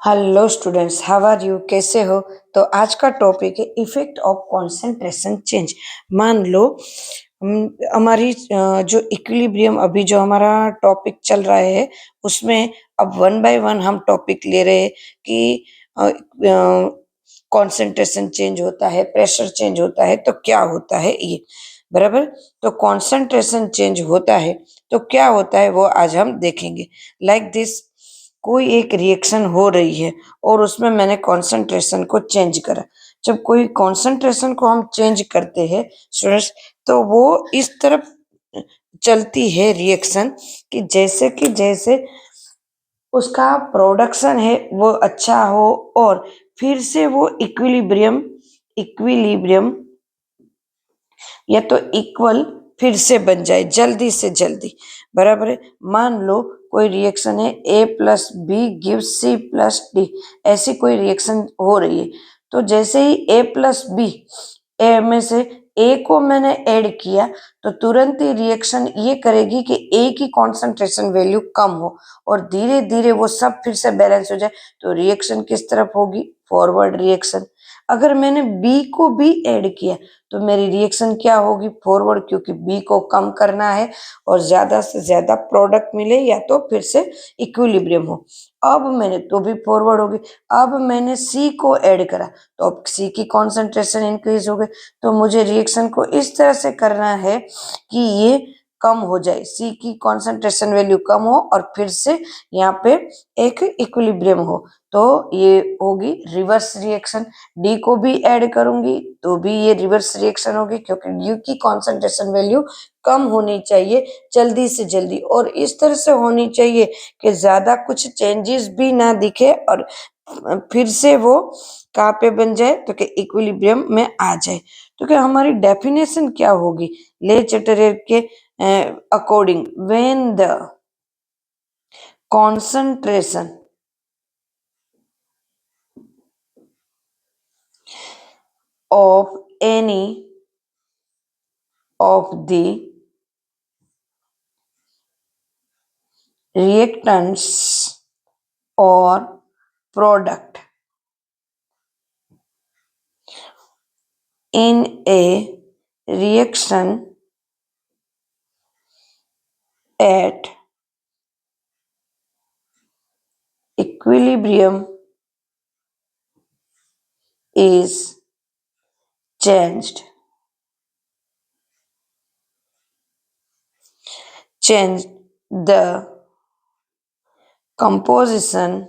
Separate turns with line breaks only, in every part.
Hello students, how are you? कैसे हो? तो आज का टॉपिक है इफेक्ट ऑफ कंसंट्रेशन चेंज। मान लो हमारी जो इक्विलिब्रियम अभी जो हमारा टॉपिक चल रहा है उसमें अब वन बाय वन हम टॉपिक ले रहे हैं कि कंसंट्रेशन चेंज होता है, प्रेशर चेंज होता है तो क्या होता है ये, बराबर। तो कंसंट्रेशन चेंज होता है तो क्या होता है वो आज हम देखेंगे। लाइक दिस, कोई एक रिएक्शन हो रही है और उसमें मैंने कंसंट्रेशन को चेंज करा। जब कोई कंसंट्रेशन को हम चेंज करते हैं स्टूडेंट्स, तो वो इस तरफ चलती है रिएक्शन कि जैसे उसका प्रोडक्शन है वो अच्छा हो और फिर से वो इक्विलिब्रियम इक्विलिब्रियम या तो इक्वल फिर से बन जाए जल्दी से जल्दी, बराबर है। मान लो कोई रिएक्शन है A plus B give C plus D, ऐसी कोई रिएक्शन हो रही है। तो जैसे ही ए प्लस बी, ए में से ए को मैंने ऐड किया तो तुरंत ही रिएक्शन ये करेगी कि ए की कॉन्सेंट्रेशन वैल्यू कम हो और धीरे धीरे वो सब फिर से बैलेंस हो जाए। तो रिएक्शन किस तरफ होगी? Forward reaction. अगर मैंने बी को भी ऐड किया तो मेरी रिएक्शन क्या होगी? फॉरवर्ड, क्योंकि बी को कम करना है और ज्यादा से ज्यादा प्रोडक्ट मिले या तो फिर से इक्विलिब्रियम हो। अब मैंने तो भी फॉरवर्ड होगी। अब मैंने सी को ऐड करा तो अब सी की कॉन्सेंट्रेशन इंक्रीज हो गई। तो मुझे रिएक्शन को इस तरह से करना है कि ये कम हो जाए, सी की कॉन्सेंट्रेशन वैल्यू कम हो और फिर से यहाँ पे एक इक्विलिब्रियम हो। तो ये होगी रिवर्स रिएक्शन। डी को भी ऐड करूंगी तो भी ये रिवर्स रिएक्शन होगी, क्योंकि यू की कॉन्सेंट्रेशन वैल्यू कम होनी चाहिए जल्दी से जल्दी और इस तरह से होनी चाहिए कि ज्यादा कुछ चेंजेस भी ना दिखे और फिर से वो कहाँ पे बन जाए तो कि इक्विलिब्रियम में आ जाए। तो क्या हमारी डेफिनेशन क्या होगी ले चटरेर के according? When the concentration of any of the reactants or product in a reaction at equilibrium is changed. Change the composition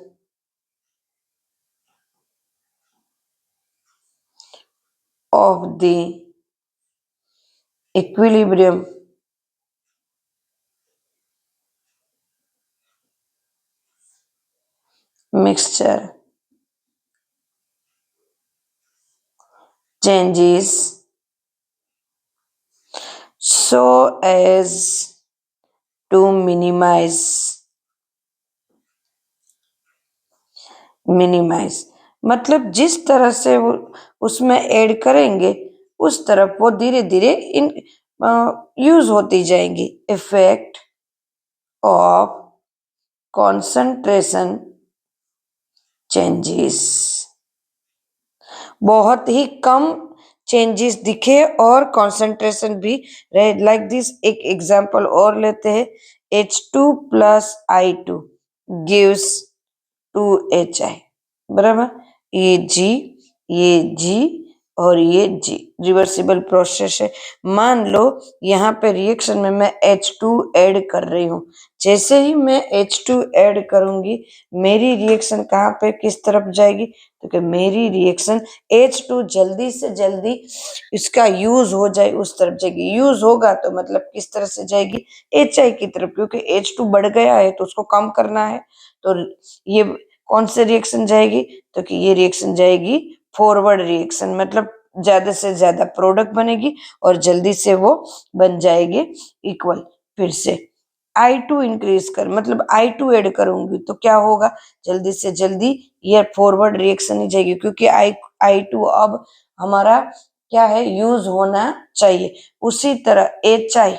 of the equilibrium mixture changes so as to minimise मतलब जिस तरह से वो उसमें ऐड करेंगे उस तरफ वो धीरे धीरे इन यूज होती जाएंगी। इफेक्ट ऑफ कंसंट्रेशन चेंजेस, बहुत ही कम चेंजेस दिखे और कंसंट्रेशन भी रहे। लाइक दिस, एक एग्जांपल और लेते हैं। H2 + I2 गिव्स 2HI, बराबर। ये G और ये G रिवर्सिबल प्रोसेस है। मान लो यहाँ पे रिएक्शन में मैं H2 ऐड कर रही हूँ। जैसे ही मैं H2 ऐड करूंगी मेरी रिएक्शन कहाँ पे किस तरफ जाएगी? तो कि मेरी रिएक्शन H2 जल्दी से जल्दी इसका यूज हो जाए उस तरफ जाएगी। यूज होगा तो मतलब किस तरह से जाएगी? HI की तरफ, क्योंकि H2 बढ़ गया है तो उसको कम करना है। तो ये कौन सी रिएक्शन जाएगी? तो कि ये रिएक्शन जाएगी फॉरवर्ड रिएक्शन, मतलब ज्यादा से ज्यादा प्रोडक्ट बनेगी और जल्दी से वो बन जाएगी इक्वल। फिर से I2 इंक्रीज कर, मतलब I2 ऐड करूंगी तो क्या होगा? जल्दी से जल्दी ये फॉरवर्ड रिएक्शन ही जाएगी, क्योंकि I2 अब हमारा क्या है? यूज होना चाहिए। उसी तरह HI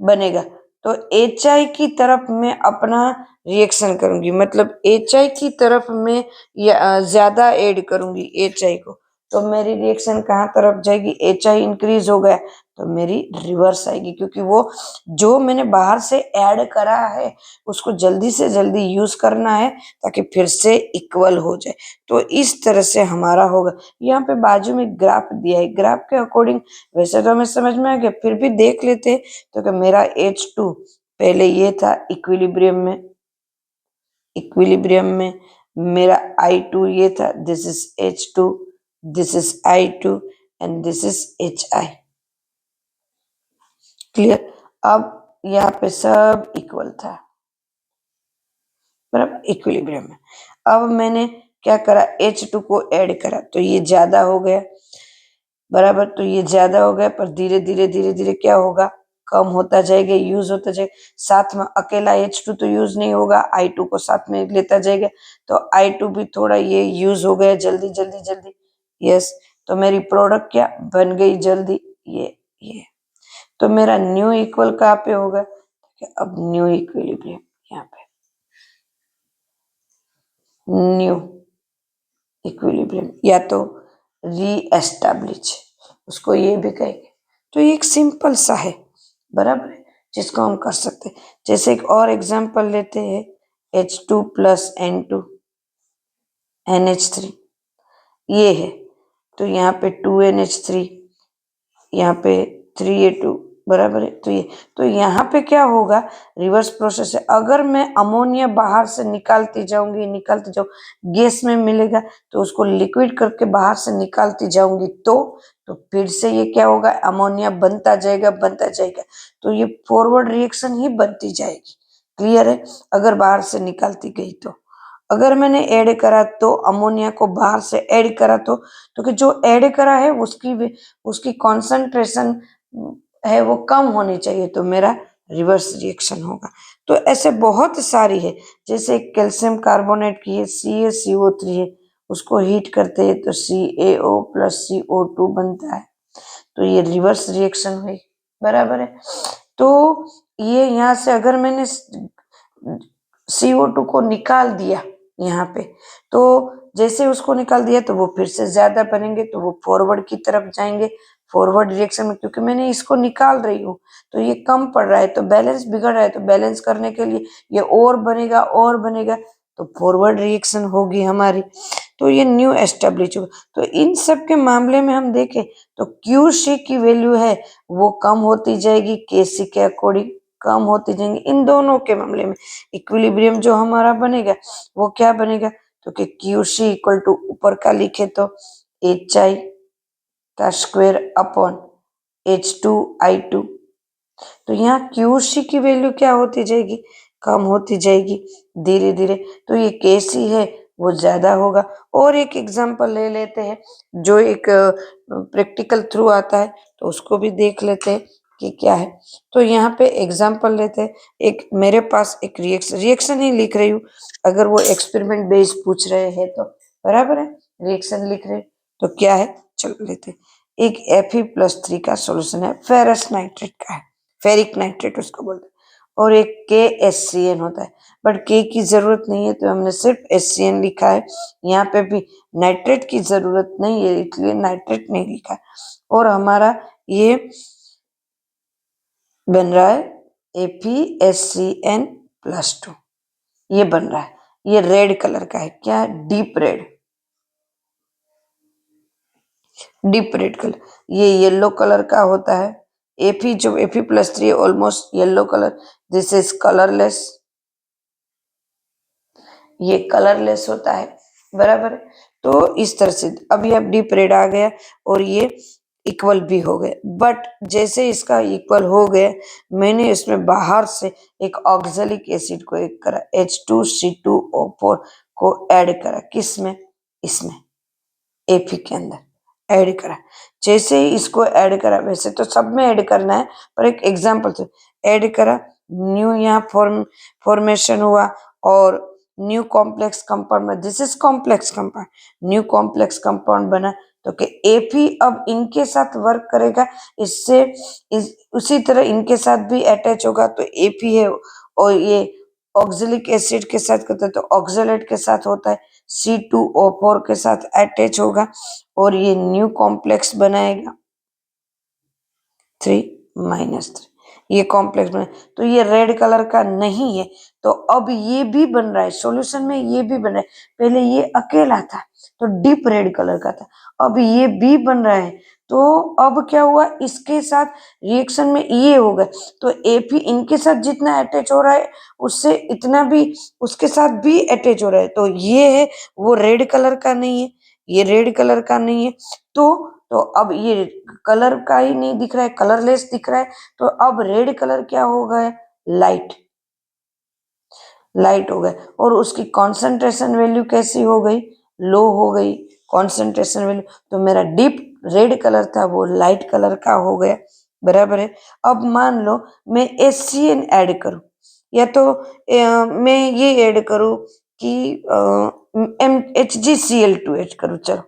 बनेगा तो HI की तरफ मैं अपना रिएक्शन करूंगी, मतलब HI की तरफ मैं ज्यादा ऐड करूंगी HI को, तो मेरी रिएक्शन कहाँ तरफ जाएगी, HI इंक्रीज हो गया तो मेरी रिवर्स आएगी, क्योंकि वो जो मैंने बाहर से ऐड करा है उसको जल्दी से जल्दी यूज करना है ताकि फिर से इक्वल हो जाए। तो इस तरह से हमारा होगा। यहाँ पे बाजू में ग्राफ दिया है, ग्राफ के अकॉर्डिंग वैसे तो हमें समझ में आ गया, फिर भी देख लेते हैं। तो कि मेरा H2 पहले ये था इक्विलिब्रियम में मेरा I2 ये था, this is H2, this is I2 and this is HI। Clear. अब यहाँ पे सब इक्वल था, बराबर, इक्विलिब्रियम में। अब मैंने क्या करा, H2 को ऐड करा तो ये ज्यादा हो गया, बराबर, तो ये ज्यादा हो गया, पर धीरे धीरे क्या होगा, कम होता जाएगा, यूज होता जाएगा। साथ में अकेला H2 तो यूज नहीं होगा, I2 को साथ में लेता जाएगा, तो I2 भी थोड़ा ये यूज हो गया जल्दी जल्दी जल्दी। यस, तो मेरी प्रोडक्ट क्या बन गई जल्दी, ये तो मेरा न्यू इक्वल कहाँ पे होगा, अब न्यू इक्विलिब्रियम, यहाँ पे न्यू इक्विलिब्रियम या तो री एस्टैब्लिश, उसको ये भी कहेंगे। तो ये एक सिंपल सा है, बराबर है, जिसको हम कर सकते हैं। जैसे एक और एग्जांपल लेते हैं, H2 प्लस N2 NH3 ये है, तो यहाँ पे 2NH3, यहाँ पे 3A2, बराबर है। तो यहाँ पे क्या होगा, रिवर्स प्रोसेस है। अगर मैं अमोनिया बाहर से निकालती निकालती जाऊँ, गैस में मिलेगा तो उसको लिक्विड करके बाहर से निकालती जाऊंगी, तो फिर से ये क्या होगा, अमोनिया बनता जाएगा, तो ये फॉरवर्ड रिएक्शन ही बनती जाएगी। क्लियर है। अगर बाहर से निकालती गई तो, अगर मैंने ऐड करा तो अमोनिया को बाहर से ऐड करा तो कि जो ऐड करा है उसकी कॉन्सेंट्रेशन है वो कम होनी चाहिए, तो मेरा रिवर्स रिएक्शन होगा। तो ऐसे बहुत सारी है, जैसे कैल्शियम कार्बोनेट की है CaCO3 है, उसको हीट करते हैं तो CaO प्लस CO2 बनता है, तो ये रिवर्स रिएक्शन हुई, बराबर है। तो ये यहाँ से अगर मैंने CO2 को निकाल दिया यहाँ पे, तो जैसे उसको निकाल दिया तो वो फिर से ज्यादा बनेंगे, तो वो फॉरवर्ड की तरफ जाएंगे, फॉरवर्ड डायरेक्शन में, क्योंकि मैंने इसको निकाल रही हूँ तो ये कम पड़ रहा है, तो बैलेंस बिगड़ रहा है, तो बैलेंस करने के लिए ये और बनेगा, तो फॉरवर्ड रिएक्शन होगी हमारी, तो ये न्यू एस्टेब्लिश होगा। तो इन सब के मामले में हम देखें तो QC की वैल्यू है वो कम होती जाएगी, KC के अकॉर्डिंग कम होती जाएंगी। इन दोनों के मामले में इक्विलिब्रियम जो हमारा बनेगा वो क्या बनेगा, तो कि QC इक्वल टू ऊपर का लिखे तो HI का स्क्वायर अपॉन H2I2, तो यहाँ QC की वैल्यू क्या होती जाएगी, कम होती जाएगी धीरे धीरे, तो ये KC है वो ज्यादा होगा। और एक एग्जांपल ले लेते हैं जो एक प्रैक्टिकल थ्रू आता है, तो उसको भी देख लेते हैं कि क्या है। तो यहाँ पे एग्जांपल लेते हैं, एक मेरे पास एक रिएक्शन ही लिख रही हूँ, अगर वो एक्सपेरिमेंट बेस्ड पूछ रहे हैं तो, बराबर है, रिएक्शन लिख रहे तो क्या है, चलो लेते हैं। एक Fe+3 का सॉल्यूशन है, फेरस नाइट्रेट का है, फेरिक नाइट्रेट उसको बोलते हैं, और एक KHCN होता है, बट K की जरूरत नहीं है तो हमने सिर्फ HCN लिखा है। यहाँ पे भी नाइट्रेट की जरूरत नहीं है इसलिए नाइट्रेट नहीं लिखा है। और हमारा ये बन रहा है FeSCN+2, ये बन रहा है, ये रेड कलर का है, क्या, डीप रेड कलर। ये येलो कलर का होता है, जो Fe+3 almost yellow colour, this is colourless, ये कलरलेस होता है, बराबर। तो इस तरह से अभी अब डीप रेड आ गया और ये इक्वल भी हो गए, बट जैसे इसका इक्वल हो गया मैंने इसमें बाहर से एक ऑक्जेलिक एसिड को एक करा, H2C2O4 को ऐड करा, किसमें, इसमें Fe के अंदर ऐड करा। जैसे ही इसको ऐड करा, वैसे तो सब में ऐड करना है पर एक एग्जांपल से ऐड करा, न्यू यहाँ फॉर्मेशन हुआ और न्यू कॉम्प्लेक्स कंपाउंड में, this is complex compound, new complex compound बना तो कि एपी अब इनके साथ वर्क करेगा, इससे उसी तरह इनके साथ भी अटैच होगा तो एपी है, और ये ऑक्जेलिक एसिड के साथ करता है तो ऑक्जेलेट के साथ होता है, C2O4 के साथ अटैच होगा और ये न्यू कॉम्प्लेक्स बनाएगा 3 - 3, ये कॉम्प्लेक्स बना तो ये रेड कलर का नहीं है, तो अब ये भी बन रहा है सॉल्यूशन में, ये भी बन रहा है। पहले ये अकेला था तो डीप रेड कलर का था, अब ये भी बन रहा है तो अब क्या हुआ, इसके साथ रिएक्शन में ये हो गए तो एपी इनके साथ जितना अटैच हो रहा है उससे इतना भी उसके साथ भी अटैच हो रहा है, तो ये है वो रेड कलर का नहीं है, ये रेड कलर का नहीं है, तो अब ये कलर का ही नहीं दिख रहा है, कलरलेस दिख रहा है, तो अब रेड कलर क्या हो गया, लाइट, लाइट हो गया और उसकी कॉन्सेंट्रेशन वैल्यू कैसी हो गई, लो हो गई कॉन्सेंट्रेशन वैल्यू, तो मेरा डीप रेड कलर था वो लाइट कलर का हो गया, बराबर है। अब मान लो मैं HCN ऐड करूं या तो मैं ये ऐड करूं कि HgCl2 ऐड करूं, चलो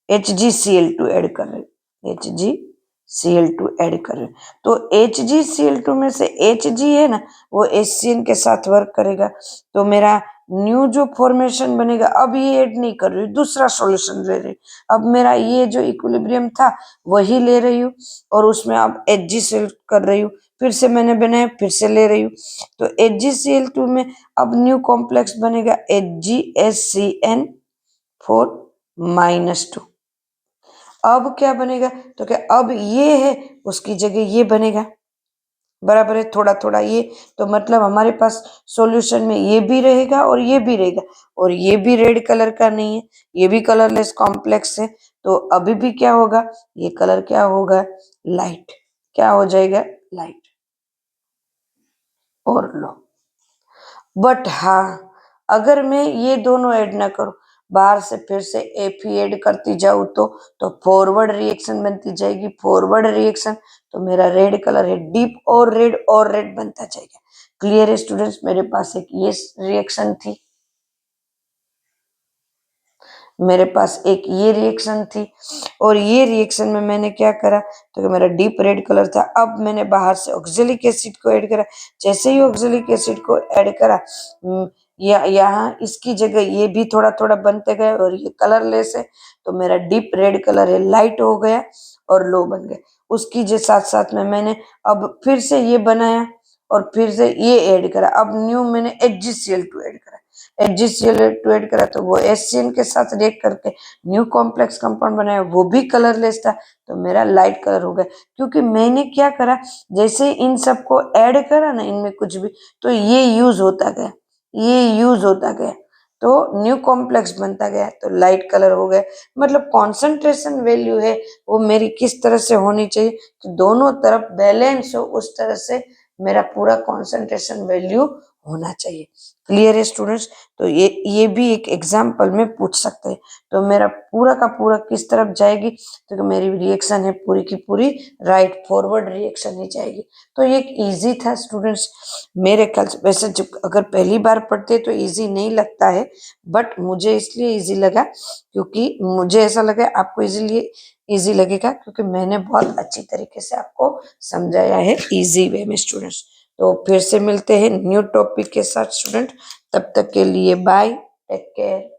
HgCl2 ऐड कर रहे, HgCl2 ऐड कर रहे, तो HgCl2 में से Hg है ना वो HCN के साथ वर्क करेगा, तो मेरा न्यू जो फॉर्मेशन बनेगा, अब ये ऐड नहीं कर रही, दूसरा सॉल्यूशन ले रही, अब मेरा ये जो इक्विलिब्रियम था वही ले रही हूँ और उसमें अब HgCl कर रही हूँ, फिर से मैंने बनाया फिर से ले रही हूँ, तो HgCl2 में अब न्यू कॉम्प्लेक्स बनेगा HgSCN4-2, अब क्या बनेगा, तो क्या अब ये है उसकी जगह ये बनेगा, बराबर है, थोड़ा थोड़ा ये, तो मतलब हमारे पास सॉल्यूशन में ये भी रहेगा और ये भी रहेगा, और ये भी रेड कलर का नहीं है, ये भी कलरलेस कॉम्प्लेक्स है, तो अभी भी क्या होगा, ये कलर क्या होगा, लाइट, क्या हो जाएगा, लाइट और लो। बट हाँ, अगर मैं ये दोनों ऐड ना करूं, बाहर से फिर से एफी ऐड करती जाऊं तो फॉरवर्ड रिएक्शन बनती जाएगी, फॉरवर्ड रिएक्शन तो मेरा रेड कलर है, डीप और रेड बनता जाएगा। क्लियर है स्टूडेंट्स, मेरे पास एक ये रिएक्शन थी, मेरे पास एक ये रिएक्शन थी और ये रिएक्शन में मैंने क्या करा, तो मेरा डीप रेड कलर था, अब मैंने बाहर से ऑक्जेलिक एसिड को ऐड करा, जैसे ही ऑक्जेलिक एसिड को ऐड करा यहाँ इसकी जगह ये भी थोड़ा थोड़ा बनते गए और ये कलरलेस है, तो मेरा डीप रेड कलर है, लाइट हो गया और लो बन गया, उसकी जो साथ साथ में मैंने अब फिर से ये बनाया और फिर से ये ऐड करा, अब न्यू मैंने HgCl2 ऐड करा, HgCl2 ऐड करा तो वो HCN के साथ रिएक्ट करके न्यू कॉम्प्लेक्स कंपाउंड बनाया, वो भी कलरलेस था, तो मेरा लाइट कलर हो गया, क्योंकि मैंने क्या करा, जैसे इन सबको ऐड करा ना इनमें कुछ भी, तो ये यूज होता गया, ये यूज होता गया, तो न्यू कॉम्प्लेक्स बनता गया, तो लाइट कलर हो गया, मतलब कॉन्सेंट्रेशन वैल्यू है वो मेरी किस तरह से होनी चाहिए, तो दोनों तरफ बैलेंस हो उस तरह से मेरा पूरा कॉन्सेंट्रेशन वैल्यू होना चाहिए। क्लियर है स्टूडेंट्स, तो ये भी एक एग्जाम्पल में पूछ सकते हैं, तो मेरा पूरा का पूरा किस तरफ जाएगी, तो मेरी रिएक्शन है पूरी की पूरी राइट फॉरवर्ड रिएक्शन ही जाएगी, तो ये इजी था स्टूडेंट्स मेरे ख्याल से, वैसे जब अगर पहली बार पढ़ते तो इजी नहीं लगता है, बट मुझे इसलिए इजी लगा क्योंकि मुझे ऐसा लगा आपको इजीली इजी लगेगा क्योंकि मैंने बहुत अच्छी तरीके से आपको समझाया है इजी वे में स्टूडेंट्स। तो फिर से मिलते हैं न्यू टॉपिक के साथ स्टूडेंट, तब तक के लिए बाय, टेक केयर।